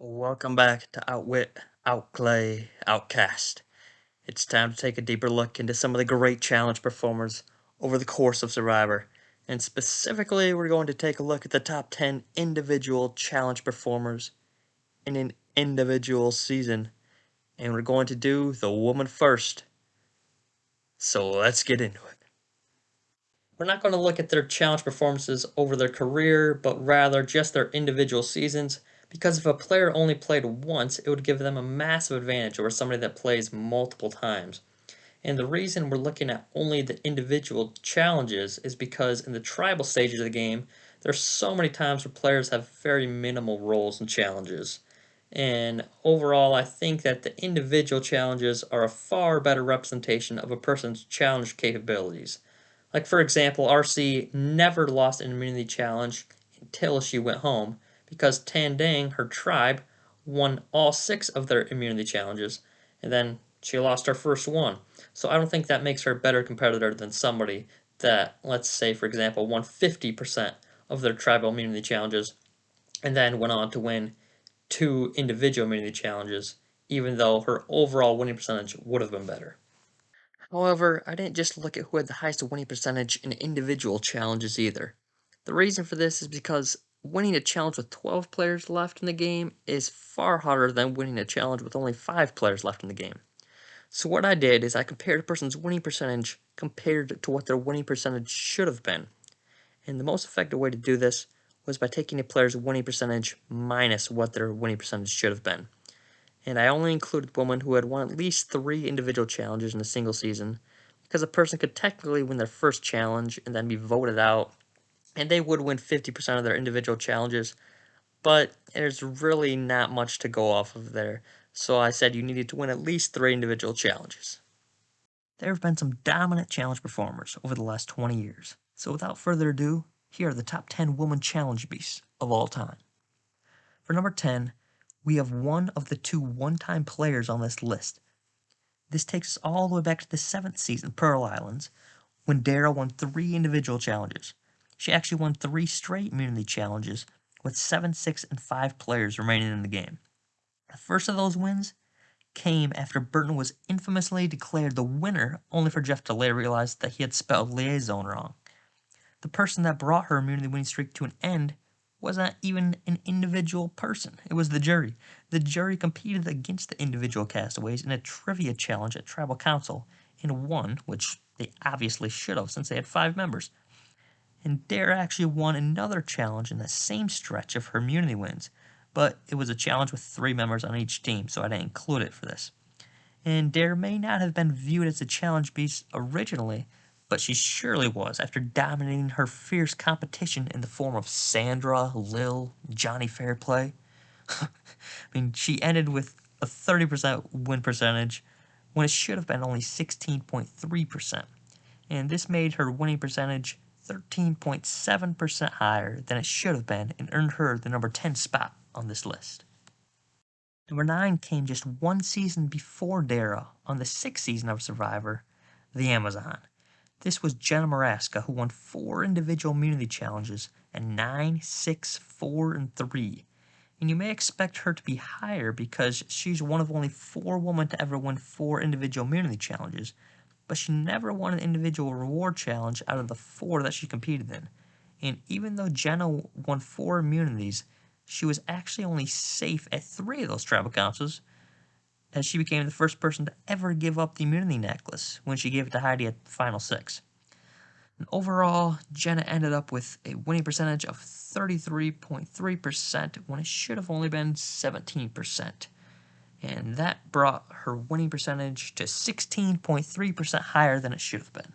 Welcome back to Outwit, Outplay, Outcast. It's time to take a deeper look into some of the great challenge performers over the course of Survivor. And specifically, we're going to take a look at the top 10 individual challenge performers in an individual season. And we're going to do the woman first. So let's get into it. We're not going to look at their challenge performances over their career, but rather just their individual seasons, because if a player only played once, it would give them a massive advantage over somebody that plays multiple times. And the reason we're looking at only the individual challenges is because in the tribal stages of the game, there's so many times where players have very minimal roles and challenges. And overall, I think that the individual challenges are a far better representation of a person's challenge capabilities. Like, for example, RC never lost an immunity challenge until she went home because Tandang, her tribe, won all 6 of their immunity challenges, and then she lost her first one. So I don't think that makes her a better competitor than somebody that, let's say, for example, won 50% of their tribal immunity challenges and then went on to win 2 individual immunity challenges, even though her overall winning percentage would have been better. However, I didn't just look at who had the highest winning percentage in individual challenges either. The reason for this is because winning a challenge with 12 players left in the game is far harder than winning a challenge with only 5 players left in the game. So what I did is I compared a person's winning percentage compared to what their winning percentage should have been. And the most effective way to do this was by taking a player's winning percentage minus what their winning percentage should have been. And I only included women who had won at least 3 individual challenges in a single season, because a person could technically win their first challenge and then be voted out, and they would win 50% of their individual challenges, but there's really not much to go off of there, so I said you needed to win at least 3 individual challenges. There have been some dominant challenge performers over the last 20 years, so without further ado, here are the top 10 woman challenge beasts of all time. For number 10, we have one of the 2 one-time players on this list. This takes us all the way back to the 7th season, Pearl Islands, when Dara won 3 individual challenges. She actually won 3 straight immunity challenges, with 7, 6, and 5 players remaining in the game. The first of those wins came after Burton was infamously declared the winner, only for Jeff to later realize that he had spelled liaison wrong. The person that brought her immunity winning streak to an end wasn't even an individual person. It was the jury. The jury competed against the individual castaways in a trivia challenge at Tribal Council and won, which they obviously should have since they had 5 members. And Dare actually won another challenge in the same stretch of her immunity wins, but it was a challenge with 3 members on each team, so I didn't include it for this. And Dare may not have been viewed as a challenge beast originally, but she surely was after dominating her fierce competition in the form of Sandra, Lil, Johnny Fairplay. I mean, she ended with a 30% win percentage when it should have been only 16.3%. And this made her winning percentage 13.7% higher than it should have been and earned her the number 10 spot on this list. Number 9 came just 1 season before Dara on the 6th season of Survivor, The Amazon. This was Jenna Maraska, who won 4 individual immunity challenges at 9, 6, 4, and 3. And you may expect her to be higher because she's one of only 4 women to ever win 4 individual immunity challenges, but she never won an individual reward challenge out of the 4 that she competed in. And even though Jenna won 4 immunities, she was actually only safe at 3 of those tribal councils, as she became the first person to ever give up the immunity necklace when she gave it to Heidi at the final 6. And overall, Jenna ended up with a winning percentage of 33.3% when it should have only been 17%. And that brought her winning percentage to 16.3% higher than it should have been.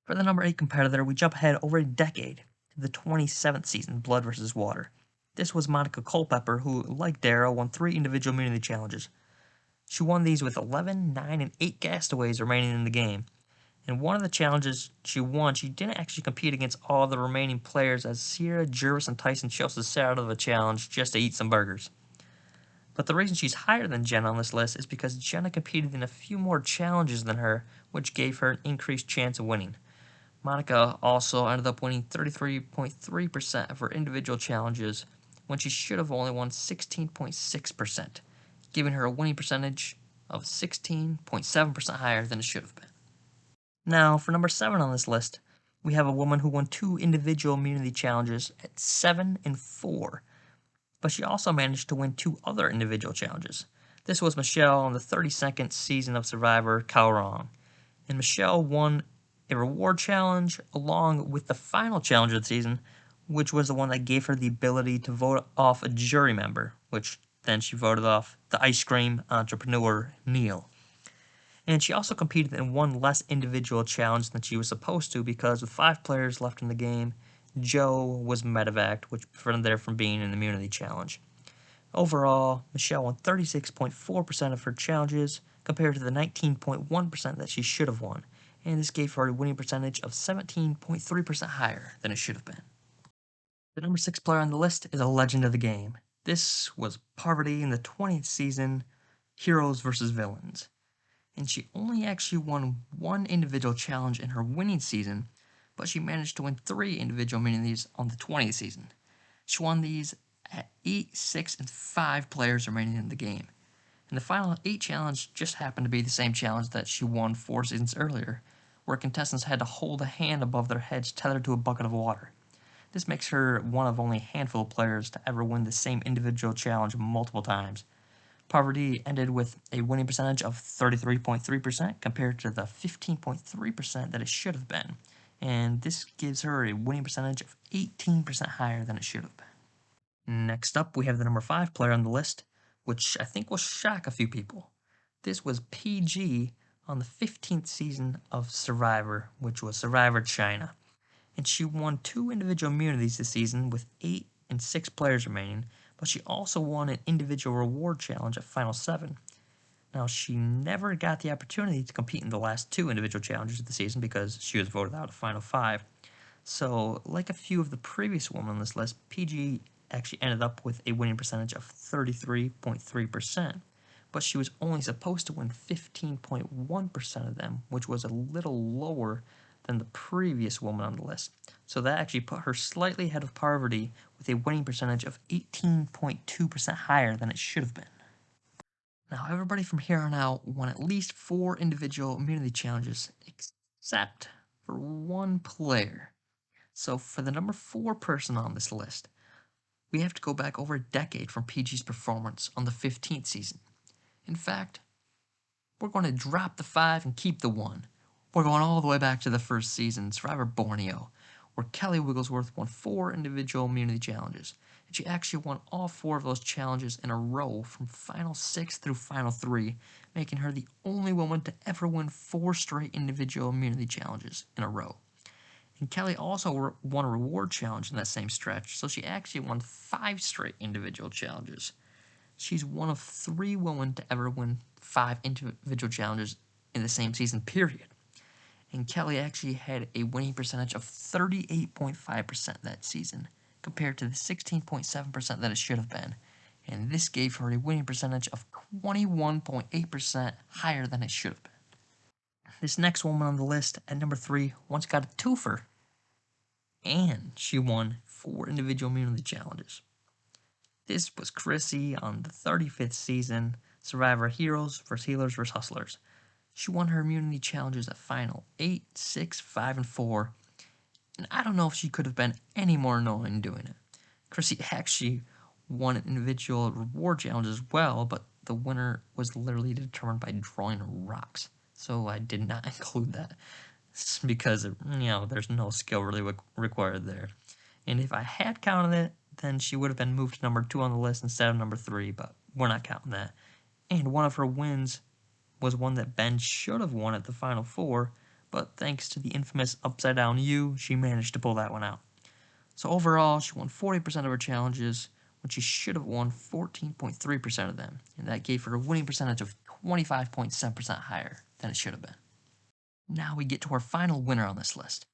For the number 8 competitor, we jump ahead over a decade to the 27th season, Blood vs. Water. This was Monica Culpepper, who, like Dara, won 3 individual immunity challenges. She won these with 11, 9, and 8 castaways remaining in the game. And one of the challenges she won, she didn't actually compete against all the remaining players, as Sierra, Jervis, and Tyson chose sat out of the challenge just to eat some burgers. But the reason she's higher than Jenna on this list is because Jenna competed in a few more challenges than her, which gave her an increased chance of winning. Monica also ended up winning 33.3% of her individual challenges, when she should have only won 16.6%, giving her a winning percentage of 16.7% higher than it should have been. Now, for number 7 on this list, we have a woman who won 2 individual immunity challenges at 7 and 4, but she also managed to win 2 other individual challenges. This was Michelle on the 32nd season of Survivor Kaorong, and Michelle won a reward challenge along with the final challenge of the season, which was the one that gave her the ability to vote off a jury member, which then she voted off the ice cream entrepreneur Neil. And she also competed in one less individual challenge than she was supposed to because with 5 players left in the game, Joe was medevaced, which prevented her from being in the immunity challenge. Overall, Michelle won 36.4% of her challenges compared to the 19.1% that she should have won, and this gave her a winning percentage of 17.3% higher than it should have been. The number 6 player on the list is a legend of the game. This was Parvati in the 20th season, Heroes vs. Villains. And she only actually won 1 individual challenge in her winning season, but she managed to win 3 individual immunities on the 20th season. She won these at 8, 6, and 5 players remaining in the game. And the final 8 challenge just happened to be the same challenge that she won 4 seasons earlier, where contestants had to hold a hand above their heads tethered to a bucket of water. This makes her one of only a handful of players to ever win the same individual challenge multiple times. Parvati ended with a winning percentage of 33.3% compared to the 15.3% that it should have been, and this gives her a winning percentage of 18% higher than it should have been. Next up, we have the number 5 player on the list, which I think will shock a few people. This was PG on the 15th season of Survivor, which was Survivor China, and she won 2 individual immunities this season with 8 and 6 players remaining, but she also won an individual reward challenge at Final 7. Now, she never got the opportunity to compete in the last 2 individual challenges of the season because she was voted out of Final 5. So, like a few of the previous women on this list, PG actually ended up with a winning percentage of 33.3%, but she was only supposed to win 15.1% of them, which was a little lower than the previous woman on the list. So that actually put her slightly ahead of Parvati with a winning percentage of 18.2% higher than it should have been. Now, everybody from here on out won at least 4 individual immunity challenges, except for 1 player. So for the number 4 person on this list, we have to go back over a decade from PG's performance on the 15th season. In fact, we're going to drop the 5 and keep the 1. We're going all the way back to the first season, Survivor Borneo, where Kelly Wigglesworth won 4 individual immunity challenges, and she actually won all 4 of those challenges in a row from Final 6 through Final 3, making her the only woman to ever win 4 straight individual immunity challenges in a row. And Kelly also won a reward challenge in that same stretch, so she actually won 5 straight individual challenges. She's one of 3 women to ever win 5 individual challenges in the same season, period. And Kelly actually had a winning percentage of 38.5% that season, compared to the 16.7% that it should have been. And this gave her a winning percentage of 21.8% higher than it should have been. This next woman on the list, at number 3, once got a twofer, and she won 4 individual immunity challenges. This was Chrissy on the 35th season, Survivor Heroes vs. Healers vs. Hustlers. She won her immunity challenges at Final 8, 6, 5, and 4, and I don't know if she could have been any more annoying doing it. Chrissy actually won an individual reward challenge as well, but the winner was literally determined by drawing rocks, so I did not include that because, there's no skill really required there. And if I had counted it, then she would have been moved to number 2 on the list instead of number 3, but we're not counting that. And one of her wins was one that Ben should have won at the Final 4, but thanks to the infamous Upside Down U, she managed to pull that one out. So overall, she won 40% of her challenges, when she should have won 14.3% of them, and that gave her a winning percentage of 25.7% higher than it should have been. Now we get to our final winner on this list.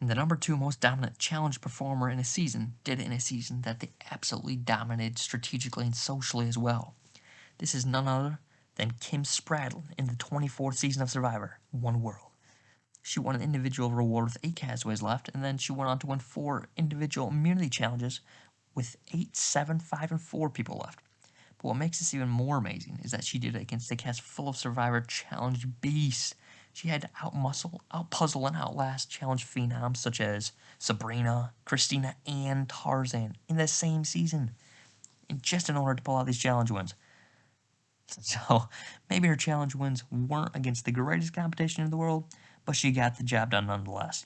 And the number 2 most dominant challenge performer in a season did it in a season that they absolutely dominated strategically and socially as well. This is none other than Kim Spradlin in the 24th season of Survivor, One World. She won an individual reward with 8 castaways left, and then she went on to win 4 individual immunity challenges with 8, 7, 5, and 4 people left. But what makes this even more amazing is that she did it against a cast full of Survivor Challenge beasts. She had to outmuscle, outpuzzle, and outlast challenge phenoms such as Sabrina, Christina, and Tarzan in the same season, and just in order to pull out these challenge wins. So maybe her challenge wins weren't against the greatest competition in the world, but she got the job done nonetheless.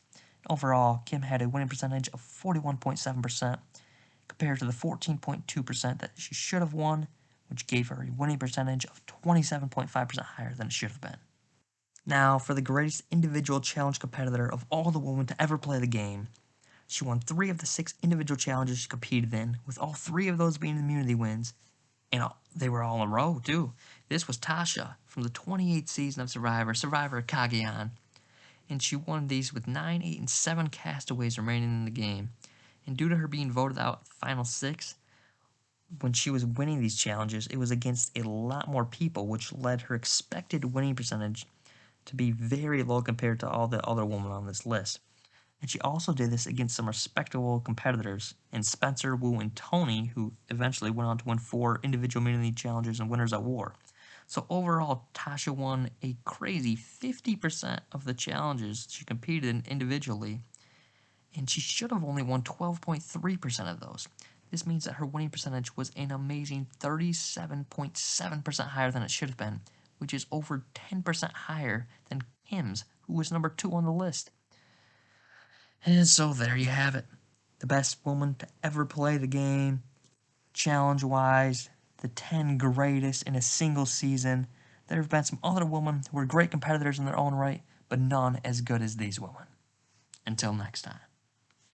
Overall, Kim had a winning percentage of 41.7% compared to the 14.2% that she should have won, which gave her a winning percentage of 27.5% higher than it should have been. Now, for the greatest individual challenge competitor of all the women to ever play the game, she won 3 of the 6 individual challenges she competed in, with all 3 of those being immunity wins, and they were all in a row, too. This was Tasha from the 28th season of Survivor Kageyan, and she won these with 9, 8, and 7 castaways remaining in the game. And due to her being voted out at the final 6, when she was winning these challenges, it was against a lot more people, which led her expected winning percentage to be very low compared to all the other women on this list. And she also did this against some respectable competitors in Spencer, Wu, and Tony, who eventually went on to win 4 individual immunity challenges and Winners at War. So overall, Tasha won a crazy 50% of the challenges she competed in individually, and she should have only won 12.3% of those. This means that her winning percentage was an amazing 37.7% higher than it should have been, which is over 10% higher than Kim's, who was number 2 on the list. And so there you have it. The best woman to ever play the game, challenge-wise, the 10 greatest in a single season. There have been some other women who were great competitors in their own right, but none as good as these women. Until next time.